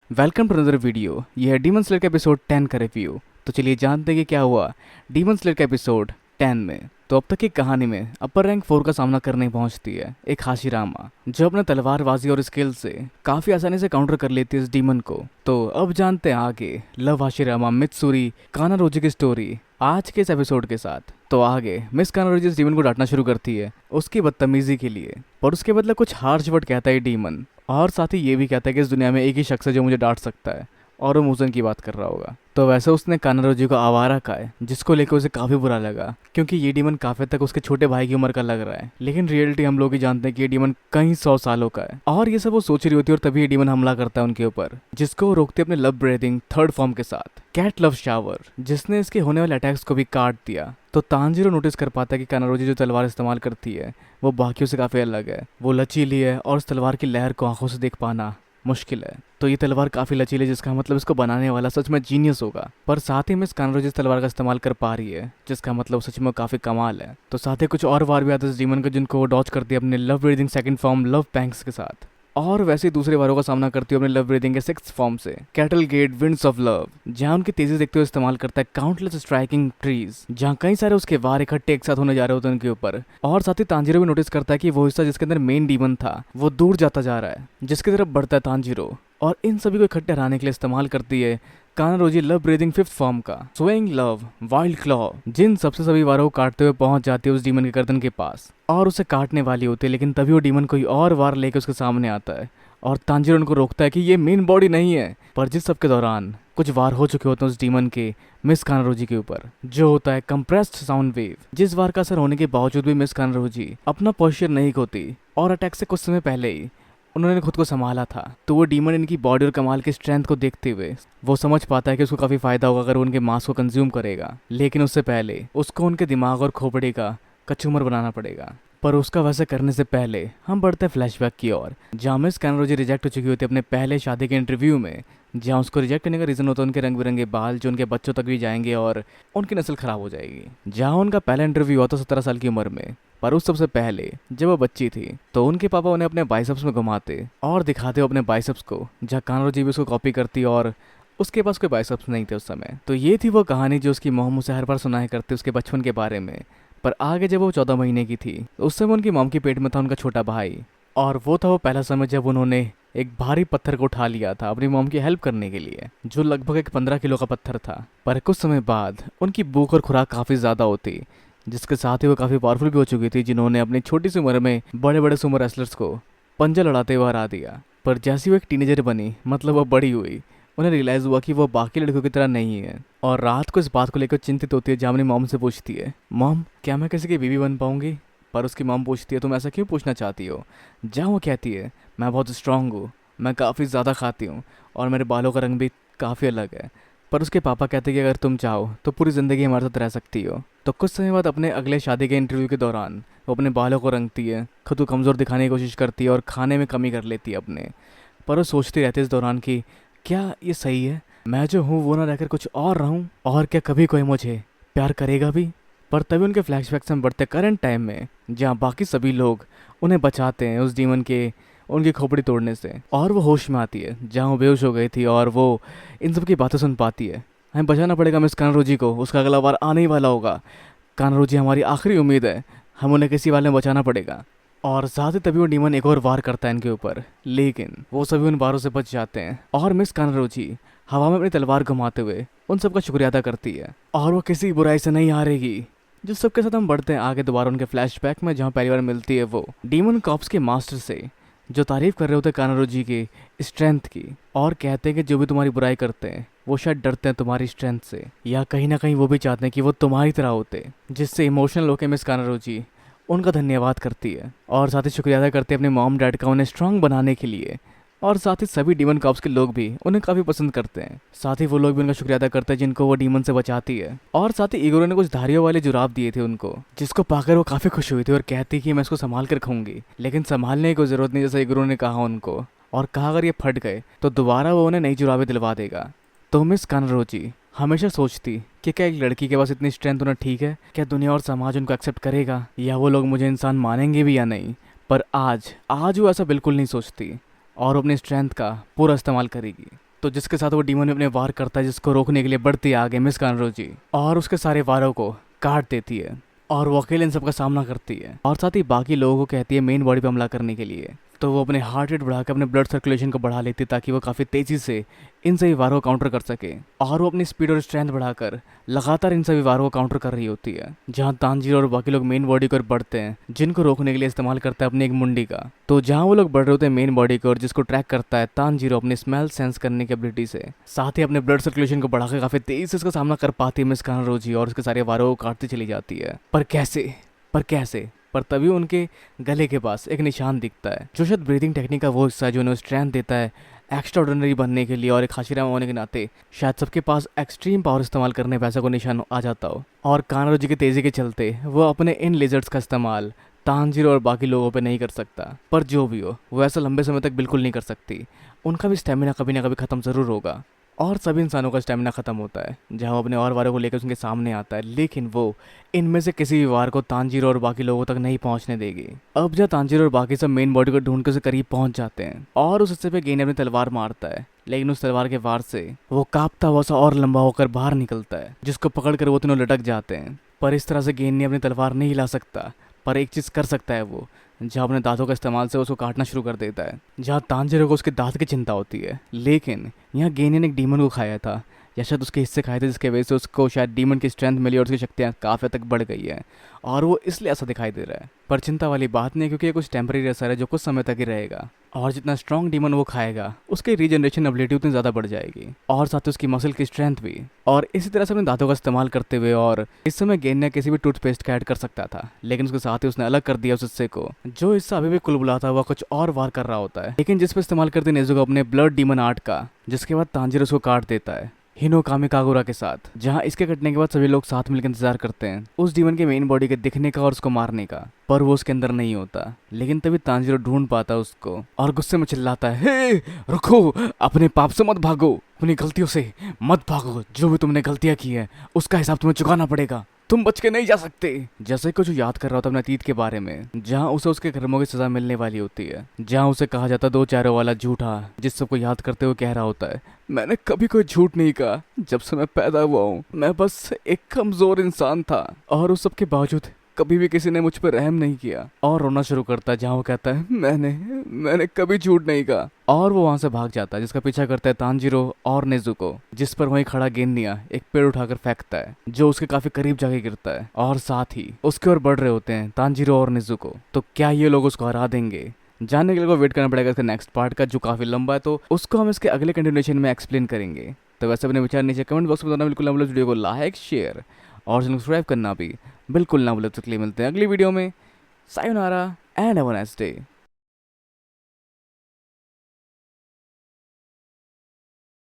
Welcome to another video. यह है demon slayer का एपिसोड 10 का रिव्यू। तो चलिए जानते हैं कि क्या हुआ डीमन स्लेयर का एपिसोड 10 में। तो अब तक की कहानी में अपर रैंक 4 का सामना करने पहुंचती है एक हाशिरामा, जो अपने तलवारबाजी और स्किल से काफी आसानी से काउंटर कर लेती है इस डीमन को। तो अब जानते हैं आगे लव हाशिरामा मित्सुरी कानारोजी की स्टोरी आज के इस एपिसोड के साथ। तो आगे मिस कानारोजी इस डीमन को डांटना शुरू करती है उसकी बदतमीजी के लिए, पर उसके बदले कुछ हार्श वर्ड कहता है डीमन, और साथ ही ये भी कहता है कि इस दुनिया में एक ही शख्स है जो मुझे डांट सकता है, और वो मुजन की बात कर रहा होगा। तो वैसे उसने कानारोजी को आवारा कहा है, जिसको लेकर उसे काफी बुरा लगा, क्योंकि ये डीमन काफी तक उसके छोटे भाई की उम्र का लग रहा है। लेकिन रियलिटी हम लोग ही जानते हैं कि ये डीमन कई 100 सालों का है, और ये सब वो सोच रही होती है। और तभी ये डीमन हमला करता है उनके ऊपर, जिसको वो रोकते अपने लव ब्रीथिंग थर्ड फॉर्म के साथ कैट लव शावर, जिसने इसके होने वाले अटैक्स को भी काट दिया। तो तांजीरो नोटिस कर पाता है कि कानारोजी जो तलवार इस्तेमाल करती है वो बाकियों से काफी अलग है। वो लचीली है और उस तलवार की लहर को आंखों से देख पाना मुश्किल है। तो ये तलवार काफी लचीली है, जिसका मतलब इसको बनाने वाला सच में जीनियस होगा। पर साथ ही में इस कानारोजी इस तलवार का इस्तेमाल कर पा रही है, जिसका मतलब सच में काफी कमाल है। तो साथ ही कुछ और वार भी आते हैं इस डीमन को, जिनको वो डॉज करती है अपने love breathing second form love pangs के साथ। और वैसे ही दूसरे वारों का सामना करती है अपने लव ब्रीदिंग के सिक्स्थ फॉर्म से cattle gate winds of love, जहां उनकी तेजी देखते हुए इस्तेमाल करता है काउंटलेस स्ट्राइकिंग ट्रीज, जहां कई सारे उसके वार इकट्ठे एक साथ होने जा रहे होते हैं उनके ऊपर। और साथ ही तांजीरो भी नोटिस करता है कि वो हिस्सा जिसके अंदर मेन डीमन था वो दूर जाता जा रहा है, जिसकी तरफ बढ़ता है तांजीरो। और इन सभी को इकट्ठे हराने के लिए इस्तेमाल करती है कानारोजी लव ब्रीदिंग फिफ्थ फॉर्म का स्विंग लव वाइल्ड क्लॉ, जिन सबसे सभी वारों को काटते हुए पहुंच जाती है उस डीमन के गर्दन के पास और उसे काटने वाली होती है। लेकिन तभी वो डीमन कोई और वार लेकर उसके सामने आता है, और तांजीरो उनको रोकता है कि ये मेन बॉडी नहीं है। पर जिस सब के दौरान कुछ वार हो चुके होते हैं उस डीमन के मिस कानारोजी के ऊपर, जो होता है कंप्रेस्ड साउंड वेव, जिस वार का असर होने के बावजूद भी मिस कानारोजी अपना पोस्चर नहीं खोती, और अटैक से कुछ समय पहले ही उन्होंने खुद को संभाला था। तो वो डीमन इनकी बॉडी और कमाल की स्ट्रेंथ को देखते हुए वो समझ पाता है कि उसको काफी फायदा होगा अगर वो उनके मांस को कंज्यूम करेगा। लेकिन उससे पहले उसको उनके दिमाग और खोपड़ी का कचूमर बनाना पड़ेगा। पर उसका वैसे करने से पहले हम बढ़ते हैं फ्लैशबैक की ओर, जहाँ मिस कानारोजी रिजेक्ट हो चुकी होती है अपने पहले शादी के इंटरव्यू में, जहाँ उसको रिजेक्ट करने का रीजन होता है उनके रंग बिरंगे बाल जो उनके बच्चों तक भी जाएंगे और उनकी नस्ल खराब हो जाएगी। जहाँ उनका पहला इंटरव्यू हुआ था 17 साल की उम्र में, पर उस सबसे पहले जब वो बच्ची थी तो उनके पापा उन्हें अपने बाइसेप्स में घुमाते और दिखाते अपने बाइसेप्स को, जहाँ कानारोजी भी उसको कॉपी करती और उसके पास कोई बाइसेप्स नहीं थे उस समय। तो ये थी वो कहानी जो उसकी मोम उसे हर बार सुनाया करती उसके बचपन के बारे में। पर आगे जब वो 14 महीने की थी तो उस समय उनकी मॉम के पेट में था उनका छोटा भाई, और वो था वो पहला समय जब उन्होंने एक भारी पत्थर को उठा लिया था अपनी मॉम की हेल्प करने के लिए, जो लगभग एक 15 किलो का पत्थर था। पर कुछ समय बाद उनकी भूख और खुराक काफ़ी ज़्यादा होती, जिसके साथ ही वो काफ़ी पावरफुल भी हो चुकी थी, जिन्होंने अपनी छोटी सी उम्र में बड़े बड़े सुमो रेसलर्स को पंजा लड़ाते हुए हरा दिया। पर जैसी वो एक टीनेजर बनी, मतलब वो बड़ी हुई, उन्हें रियलाइज़ हुआ कि वो बाकी लड़कियों की तरह नहीं है, और रात को इस बात को लेकर चिंतित होती है। जहाँ अपनी मॉम से पूछती है, मॉम क्या मैं किसी की बीवी बन पाऊंगी? पर उसकी मॉम पूछती है, तुम ऐसा क्यों पूछना चाहती हो? जहाँ वो कहती है, मैं बहुत स्ट्रांग हूँ, मैं काफ़ी ज़्यादा खाती हूँ और मेरे बालों का रंग भी काफ़ी अलग है। पर उसके पापा कहते हैं कि अगर तुम चाहो तो पूरी ज़िंदगी हमारे साथ रह सकती हो। तो कुछ समय बाद अपने अगले शादी के इंटरव्यू के दौरान वो अपने बालों को रंगती है, खुद को कमज़ोर दिखाने की कोशिश करती है और खाने में कमी कर लेती है अपने। पर वो सोचती रहती है इस दौरान कि क्या ये सही है, मैं जो हूँ वो ना रहकर कुछ और रहूँ, और क्या कभी कोई मुझे प्यार करेगा भी? पर तभी उनके फ्लैशबैक्स में बढ़ते करंट टाइम में, जहाँ बाकी सभी लोग उन्हें बचाते हैं उस डीमन के उनकी खोपड़ी तोड़ने से, और वो होश में आती है जहाँ वो बेहोश हो गई थी, और वो इन सब की बातें सुन पाती है। हमें बचाना पड़ेगा मिस कानारोजी को, उसका अगला बार आने ही वाला होगा। कानारोजी हमारी आखिरी उम्मीद है, हम उन्हें किसी वाले में बचाना पड़ेगा। और साथ ही तभी वो डीमन एक और वार करता है इनके ऊपर, लेकिन वो सभी उन वारों से बच जाते हैं, और मिस कानारोजी हवा में अपनी तलवार घुमाते हुए उन सबका शुक्रिया अदा करती है, और वो किसी बुराई से नहीं हारेगी। जिस सबके साथ हम बढ़ते हैं आगे दोबारा उनके फ्लैशबैक में, जहाँ पहली बार मिलती है वो डीमन कॉप्स के मास्टर से, जो तारीफ कर रहे होते हैं कानारोजी की स्ट्रेंथ की, और कहते हैं कि जो भी तुम्हारी बुराई करते हैं वो शायद डरते हैं तुम्हारी स्ट्रेंथ से, या कहीं ना कहीं वो भी चाहते हैं कि वो तुम्हारी तरह होते। जिससे इमोशनल होकर मिस कानारोजी उनका धन्यवाद करती है, और साथ ही शुक्रिया अदा करते हैं अपने मॉम डैड का उन्हें स्ट्रांग बनाने के लिए। और साथ ही सभी डीमन कॉप्स के लोग भी उन्हें काफ़ी पसंद करते हैं। साथ ही वो लोग भी उनका शुक्रिया अदा करते हैं जिनको वो डीमन से बचाती है। और साथ ही इगोरो ने कुछ धारियों वाले जुराब दिए थे उनको, जिसको पाकर वो काफ़ी खुश हुई थी और कहती कि मैं इसको संभाल कर खाऊंगी। लेकिन संभालने की ज़रूरत नहीं, जैसा इगोरो ने कहा उनको, और कहा अगर ये फट गए तो दोबारा वो उन्हें नई जुराबें दिलवा देगा। तो मिस कानारोजी हमेशा सोचती कि क्या एक लड़की के पास इतनी स्ट्रेंथ होना ठीक है, क्या दुनिया और समाज उनको एक्सेप्ट करेगा, या वो लोग मुझे इंसान मानेंगे भी या नहीं। पर आज वो ऐसा बिल्कुल नहीं सोचती, और अपनी स्ट्रेंथ का पूरा इस्तेमाल करेगी। तो जिसके साथ वो डीमन अपने वार करता है, जिसको रोकने के लिए बढ़ती है आगे मिस कानरोजी और उसके सारे वारों को काट देती है और वो अकेले इन सबका सामना करती है और साथ ही बाकी लोगों को कहती है मेन बॉडी पे हमला करने के लिए। तो वो अपने हार्ट रेट बढ़ाकर अपने ब्लड सर्कुलेशन को बढ़ा लेती ताकि वो काफ़ी तेज़ी से इन सभी वारों को काउंटर कर सके और वो अपनी स्पीड और स्ट्रेंथ बढ़ाकर लगातार इन सभी वारों को काउंटर कर रही होती है। जहाँ तांजीरो और बाकी लोग मेन बॉडी को बढ़ते हैं, जिनको रोकने के लिए इस्तेमाल करता है अपनी एक मुंडी का। तो जहाँ वो लोग बढ़ रहे होते हैं मेन बॉडी को और जिसको ट्रैक करता है तांजीरो अपनी स्मेल सेंस करने की एबिलिटी से, साथ ही अपने ब्लड सर्कुलेशन को बढ़ाकर काफ़ी तेज़ी से इसका सामना कर पाती है मिस कानरोजी और उसके सारे वारों को काटती चली जाती है। पर कैसे पर तभी उनके गले के पास एक निशान दिखता है जो शायद ब्रीदिंग टेक्निक का वो हिस्सा है जो उन्हें स्ट्रेंथ देता है एक्स्ट्रा ऑर्डिनरी बनने के लिए। और एक हाशिरामा होने के नाते शायद सबके पास एक्सट्रीम पावर इस्तेमाल करने पे ऐसा कोई निशान आ जाता हो और कानरोजी की तेज़ी के चलते वो अपने इन लेजर्स का इस्तेमाल तांजीरो और बाकी लोगों पे नहीं कर सकता। पर जो भी हो, वो ऐसा लंबे समय तक बिल्कुल नहीं कर सकती। उनका भी स्टेमिना कभी ना कभी ख़त्म ज़रूर होगा और सभी इंसानों का स्टेमिना ख़त्म होता है जहाँ वो अपने और वारों को लेकर उनके सामने आता है, लेकिन वो इनमें से किसी भी वार को तांजीरो और बाकी लोगों तक नहीं पहुंचने देगी। अब जब तांजीरो और बाकी सब मेन बॉडी को ढूंढ के उसे करीब पहुंच जाते हैं और उस हिस्से पे गेने अपनी तलवार मारता है, लेकिन उस तलवार के वार से वो कांपता हुआ सा और लंबा होकर बाहर निकलता है, जिसको पकड़ कर वो तीनों लटक जाते हैं। पर इस तरह से गेने अपनी तलवार नहीं हिला सकता, पर एक चीज़ कर सकता है वो, जहाँ अपने दांतों का इस्तेमाल से उसको काटना शुरू कर देता है। जहाँ तांजीरो को उसके दांत की चिंता होती है, लेकिन यहाँ गेने ने एक डीमन को खाया था या शायद उसके हिस्से खाए थे, जिसके वजह से उसको शायद डीमन की स्ट्रेंथ मिली और उसकी शक्तियाँ काफ़ी हद तक बढ़ गई है और वो इसलिए ऐसा दिखाई दे रहा है। पर चिंता वाली बात नहीं है क्योंकि ये कुछ टेम्परेरी असर है जो कुछ समय तक ही रहेगा और जितना स्ट्रॉन्ग डीमन वो खाएगा उसकी रीजनरेशन एबिलिटी उतनी ज़्यादा बढ़ जाएगी और साथ ही उसकी मसल की स्ट्रेंथ भी। और इसी तरह से अपने दांतों का इस्तेमाल करते हुए और इस समय गेन्या किसी भी टूथपेस्ट का ऐड कर सकता था, लेकिन उसके साथ ही उसने अलग कर दिया उस हिस्से को जो हिस्सा अभी भी कुलबुलाता हुआ कुछ और वार कर रहा होता है, लेकिन जिस पर इस्तेमाल करते नेज़ुको अपने ब्लड डीमन आर्ट का, जिसके बाद तांजीरो उसको काट देता है हिनोकामी कागुरा के साथ। जहां इसके कटने के बाद सभी लोग साथ मिलकर इंतजार करते हैं उस डीमन के मेन बॉडी के दिखने का और उसको मारने का, पर वो उसके अंदर नहीं होता। लेकिन तभी तांजीरो ढूंढ पाता है उसको और गुस्से में चिल्लाता है, हे रुको, अपने पाप से मत भागो, अपनी गलतियों से मत भागो, जो भी तुमने गलतियां की है उसका हिसाब तुम्हें चुकाना पड़ेगा, तुम बच के नहीं जा सकते। जैसे कुछ याद कर रहा होता अपने अतीत के बारे में, जहाँ उसे उसके कर्मों की सजा मिलने वाली होती है, जहाँ उसे कहा जाता दो चेहरों वाला झूठा, जिस सबको याद करते हुए कह रहा होता है, मैंने कभी कोई झूठ नहीं कहा, जब से मैं पैदा हुआ हूँ मैं बस एक कमजोर इंसान था और उस सब के बावजूद कभी भी किसी ने मुझ पर रहम नहीं किया। और रोना शुरू करता है जहाँ वो कहता है मैंने कभी झूठ नहीं कहा और वो वहाँ से भाग जाता है, जिसका पीछा करता है तांजीरो और नेज़ुको, जिस पर वहीं खड़ा गेन्या एक पेड़ उठाकर फेंकता है जो उसके काफी करीब जाके गिरता है और साथ ही उसके ओर बढ़ रहे होते हैं तांजीरो और नेज़ुको। तो क्या ये लोग उसको हरा देंगे? जानने के लिए वेट करना पड़ेगा इसके नेक्स्ट पार्ट का जो काफी लंबा है, तो उसको हम इसके अगले कंटिन्यूएशन में एक्सप्लेन करेंगे। तो वैसे अपने विचार नीचे कमेंट बॉक्स में बताना बिल्कुल ना भूलो, वीडियो को लाइक शेयर और सब्सक्राइब करना भी बिल्कुल ना भूलो। तो मिलते हैं अगली वीडियो में। Sayonara and have a nice day.